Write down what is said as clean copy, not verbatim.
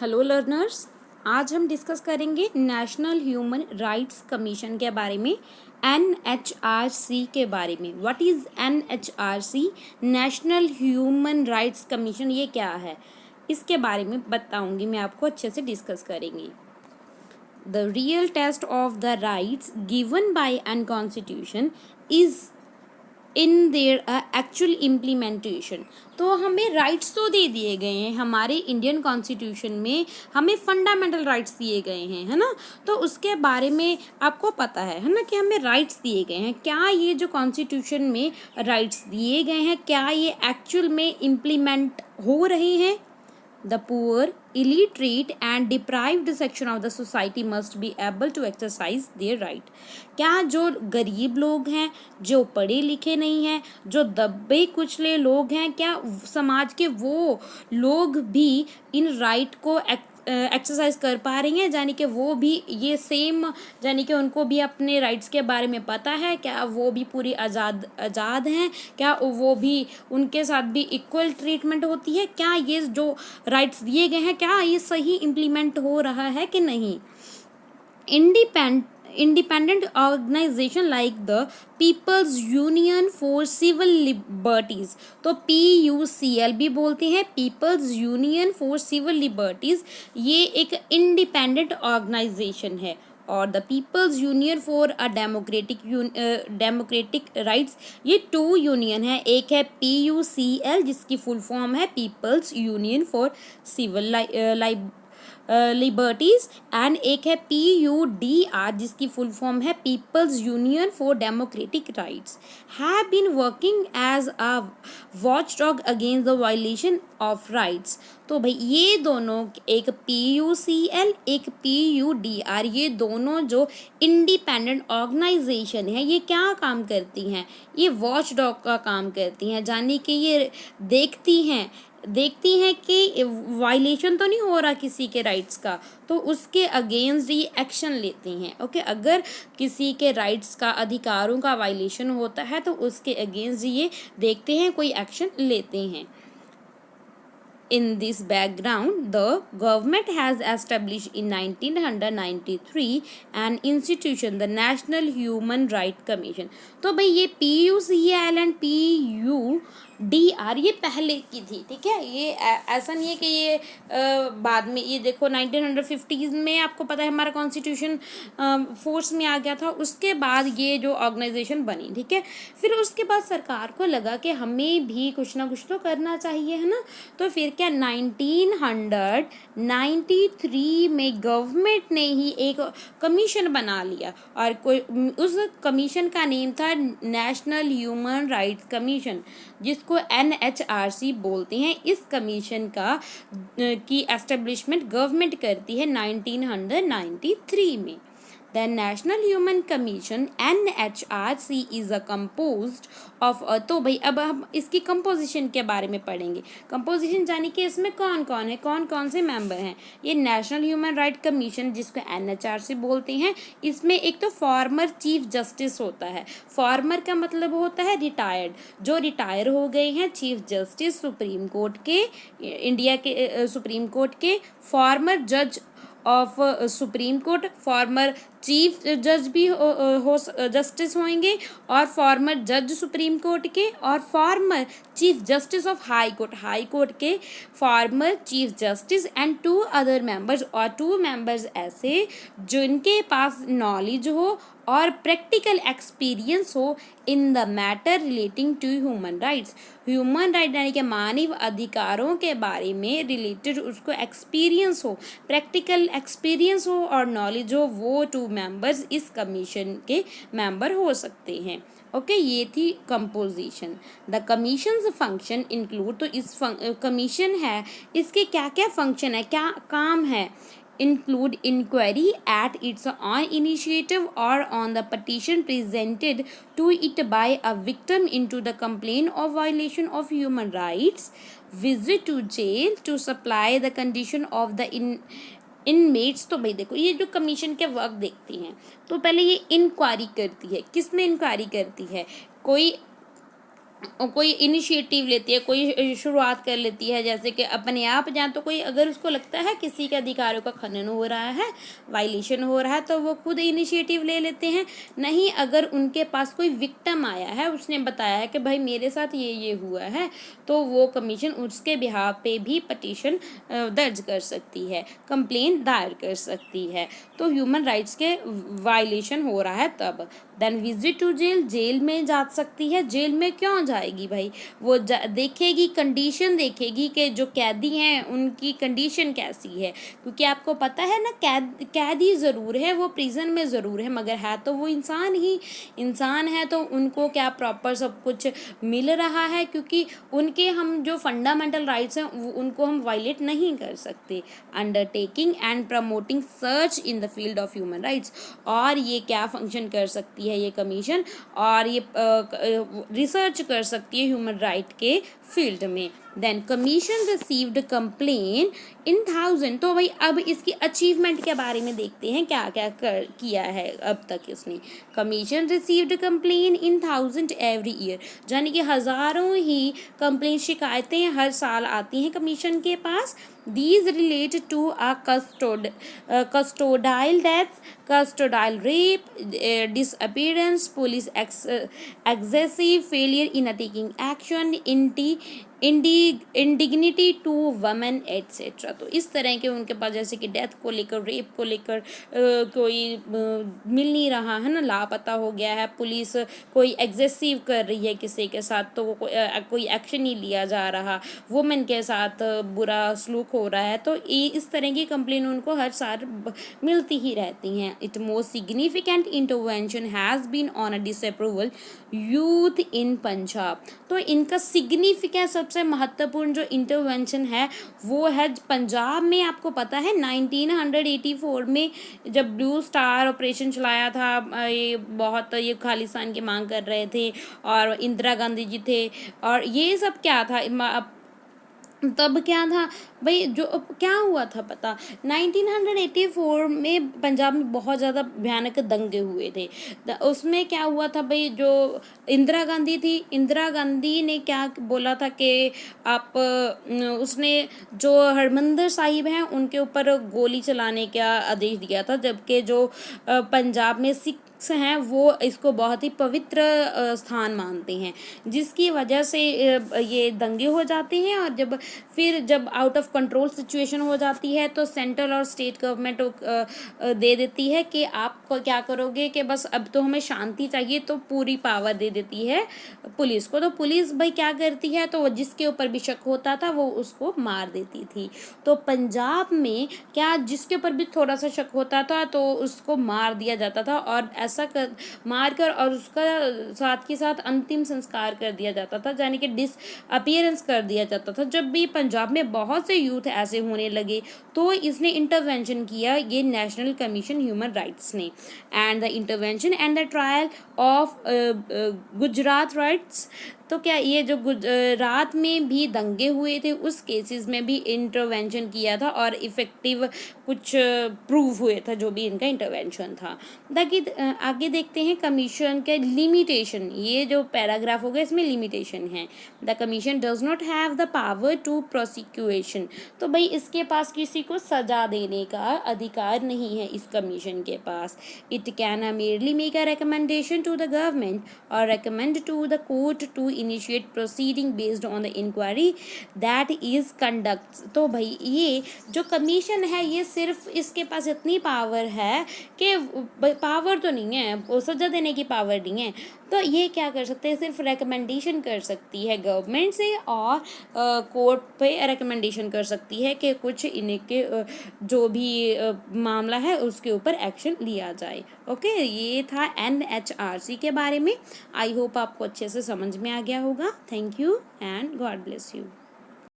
Hello learners, आज हम discuss करेंगे नेशनल ह्यूमन राइट्स कमीशन के बारे में, NHRC के बारे में। What is NHRC? National human rights commission, ये क्या है इसके बारे में बताऊंगी मैं आपको, अच्छे से डिस्कस करेंगे। The real test of the rights given by an constitution is in their actual implementation. तो हमें राइट्स तो दे दिए गए हैं, हमारे इंडियन कॉन्स्टिट्यूशन में हमें फंडामेंटल राइट्स दिए गए हैं, है ना। तो उसके बारे में आपको पता है ना, कि हमें राइट्स दिए गए हैं। क्या ये जो कॉन्स्टिट्यूशन में राइट्स दिए गए हैं, क्या ये एक्चुअल में इम्प्लीमेंट हो रहे हैं? The poor, illiterate and deprived section of the society must be able to exercise their right. क्या जो गरीब लोग हैं, जो पढ़े लिखे नहीं हैं, जो दबे कुचले लोग हैं, क्या समाज के वो लोग भी इन राइट को एक्सरसाइज कर पा रही हैं? यानी कि वो भी ये सेम, यानी कि उनको भी अपने राइट्स के बारे में पता है? क्या वो भी पूरी आज़ाद हैं? क्या वो भी, उनके साथ भी इक्वल ट्रीटमेंट होती है? क्या ये जो राइट्स दिए गए हैं, क्या ये सही इम्प्लीमेंट हो रहा है कि नहीं? Independent organization like the people's union for civil liberties, तो PUCL भी बोलते हैं, people's union for civil liberties, ये एक इंडिपेंडेंट ऑर्गेनाइजेशन है। और the people's union for a democratic rights, ये 2 यूनियन है। एक है PUCL जिसकी फुल फॉर्म है people's union for civil liberties, and एक है PUDR जिसकी फुल फॉर्म है people's union for democratic rights, have been working as a watchdog against the violation of rights. तो भाई ये दोनों, एक PUCL एक PUDR, ये दोनों जो इंडिपेंडेंट ऑर्गेनाइजेशन है, ये क्या काम करती हैं? ये वॉचडॉग का काम करती हैं, यानी कि ये देखती हैं कि वायलेशन तो नहीं हो रहा किसी के राइट्स का, तो उसके अगेंस्ट ये एक्शन लेती हैं। ओके, अगर किसी के राइट्स का, अधिकारों का वायलेशन होता है तो उसके अगेंस्ट ये देखते हैं, कोई एक्शन लेते हैं। In this background, the government has established in 1993 an institution, the National Human Rights Commission. तो भाई ये PUCL and PUDR ये पहले की थी, ठीक है। ये ऐसा नहीं है कि ये बाद में, ये देखो 1950s में आपको पता है हमारा कॉन्स्टिट्यूशन फोर्स में आ गया था, उसके बाद ये जो ऑर्गेनाइजेशन बनी, ठीक है। फिर उसके बाद सरकार को लगा कि हमें भी कुछ ना कुछ तो करना चाहिए, है ना। तो फिर क्या 1993 में गवर्नमेंट ने ही एक कमीशन बना लिया, और कोई उस कमीशन का नेम था नेशनल ह्यूमन राइट्स कमीशन, जिसको NHRC बोलते हैं। इस कमीशन की एस्टेब्लिशमेंट गवर्नमेंट करती है 1993 में। The National Human Commission NHRC is a composed of, तो भाई अब हम इसकी कंपोजिशन के बारे में पढ़ेंगे। कंपोजिशन जानी कि इसमें कौन कौन है, कौन कौन से मेंबर हैं। ये नेशनल ह्यूमन राइट कमीशन, जिसको NHRC बोलते हैं, इसमें एक तो फॉर्मर चीफ जस्टिस होता है। फॉर्मर का मतलब होता है रिटायर्ड, जो रिटायर हो गए हैं चीफ जस्टिस सुप्रीम कोर्ट के, इंडिया के सुप्रीम कोर्ट के, फॉर्मर जज of supreme court, former chief जज भी हो जस्टिस होंगे, और फॉर्मर जज सुप्रीम कोर्ट के, और former chief justice of high court के former chief justice, and 2 other members, और 2 मेंबर्स ऐसे जिनके पास नॉलेज हो और प्रैक्टिकल एक्सपीरियंस हो in the matter relating to human rights. Human right यानी कि मानव अधिकारों के बारे में रिलेटेड उसको एक्सपीरियंस हो, प्रैक्टिकल एक्सपीरियंस हो और नॉलेज हो, वो 2 मेंबर्स इस कमीशन के मेंबर हो सकते हैं। ओके, ये थी composition. The commissions function include, तो इस कमीशन है, इसके क्या क्या फंक्शन है, क्या काम है? Include inquiry at its own initiative or on the petition presented to it by a victim into the complaint of violation of human rights, visit to jail to supply the condition of the inmates. तो भाई देखो, ये जो commission के work देखती हैं, तो पहले ये इंक्वायरी करती है। किस में इंक्वायरी करती है? कोई कोई इनिशिएटिव लेती है, कोई शुरुआत कर लेती है, जैसे कि अपने आप, या तो कोई अगर उसको लगता है किसी के अधिकारों का खनन हो रहा है, वायलेशन हो रहा है, तो वो खुद इनिशिएटिव ले लेते हैं। नहीं, अगर उनके पास कोई विक्टिम आया है, उसने बताया है कि भाई मेरे साथ ये हुआ है, तो वो कमीशन उसके बिहाफ पे भी पटिशन दर्ज कर सकती है, कंप्लेन दायर कर सकती है। तो ह्यूमन राइट्स के वायलेशन हो रहा है तब। Then visit to jail, jail में जा सकती है। जेल में क्यों जाएगी भाई? वो देखेगी, कंडीशन देखेगी कि जो कैदी हैं उनकी कंडीशन कैसी है, क्योंकि आपको पता है ना, कैदी ज़रूर है, वो प्रिजन में ज़रूर है, मगर है तो वो इंसान ही इंसान है। तो उनको क्या प्रॉपर सब कुछ मिल रहा है? क्योंकि उनके हम जो फंडामेंटल राइट्स हैं उनको हम वायलेट नहीं कर सकते। Undertaking and promoting search in the field of human rights, और ये क्या फंक्शन कर सकती है ये कमीशन, और ये रिसर्च कर सकती है ह्यूमन राइट के फील्ड में। Then commission received complain in 1000। तो भाई अब इसकी अचीवमेंट के बारे में देखते हैं, क्या क्या किया है अब तक इसने। Commission received complain in 1000 every year, यानी कि हज़ारों ही कंप्लेन, शिकायतें हर साल आती हैं कमीशन के पास। These relate to a custodial death, custodial rape, disappearance, police excessive failure in taking action, indignity to women et cetera. तो इस तरह के उनके पास, जैसे कि डेथ को लेकर, रेप को लेकर कोई मिल नहीं रहा है ना, लापता हो गया है, पुलिस कोई एग्जेसिव कर रही है किसी के साथ, तो वो कोई एक्शन नहीं लिया जा रहा, वुमेन के साथ बुरा सलूक हो रहा है, तो इस तरह की कंप्लेन उनको हर साल मिलती ही रहती हैं। It most significant intervention has been on a disapproval youth in Punjab. तो इनका सिग्निफिकेंस, सबसे महत्वपूर्ण जो इंटरवेंशन है वो है पंजाब में। आपको पता है 1984 में जब ब्लू स्टार ऑपरेशन चलाया था, ये बहुत ये खालिस्तान की मांग कर रहे थे, और इंदिरा गांधी जी थे, और ये सब क्या था तब क्या था भाई, जो क्या हुआ था पता, 1984 में पंजाब में बहुत ज़्यादा भयानक दंगे हुए थे। उसमें क्या हुआ था भाई, जो इंदिरा गांधी थी, इंदिरा गांधी ने क्या बोला था कि आप उसने जो हरमंदिर साहिब हैं उनके ऊपर गोली चलाने का आदेश दिया था, जबकि जो पंजाब में सिख हैं वो इसको बहुत ही पवित्र स्थान मानते हैं, जिसकी वजह से ये दंगे हो जाते हैं। और जब आउट ऑफ कंट्रोल सिचुएशन हो जाती है, तो सेंट्रल और स्टेट गवर्नमेंट दे देती है कि आप क्या करोगे, कि बस अब तो हमें शांति चाहिए, तो पूरी पावर दे देती है पुलिस को। तो पुलिस भाई क्या करती है, तो जिसके ऊपर भी शक होता था वो उसको मार देती थी। तो पंजाब में क्या, जिसके ऊपर भी थोड़ा सा शक होता था तो उसको मार दिया जाता था, और ऐसा मार कर और उसका साथ के साथ अंतिम संस्कार कर दिया जाता था, यानी कि डिसअपीयरेंस कर दिया जाता था। जब भी पंजाब में बहुत से यूथ ऐसे होने लगे, तो इसने इंटरवेंशन किया, ये नेशनल कमीशन ह्यूमन राइट्स ने। And the intervention and the trial of Gujarat rights. तो क्या ये जो गुजरात में भी दंगे हुए थे, उस केसेस में भी इंटरवेंशन किया था, और इफ़ेक्टिव कुछ प्रूव हुए था जो भी इनका इंटरवेंशन था। ताकि आगे देखते हैं कमीशन के लिमिटेशन। ये जो पैराग्राफ हो गया इसमें लिमिटेशन है। The commission does not have the power to prosecution. तो भाई इसके पास किसी को सजा देने का अधिकार नहीं है इस कमीशन के पास। It can merely make a recommendation to the government or recommend to the court to initiate proceeding based on the inquiry that is conducts। तो भाई ये जो कमीशन है, ये सिर्फ इसके पास इतनी पावर है कि पावर तो नहीं है, वो सजा देने की पावर नहीं है। तो ये क्या कर सकते हैं, सिर्फ रिकमेंडेशन कर सकती है गवर्नमेंट से, और कोर्ट पे रिकमेंडेशन कर सकती है कि कुछ इनके जो भी मामला है उसके ऊपर एक्शन लिया जाए। ओके, ये था NHRC के बारे में। आई होप आपको अच्छे से समझ में आ गया होगा। Thank you and God bless you.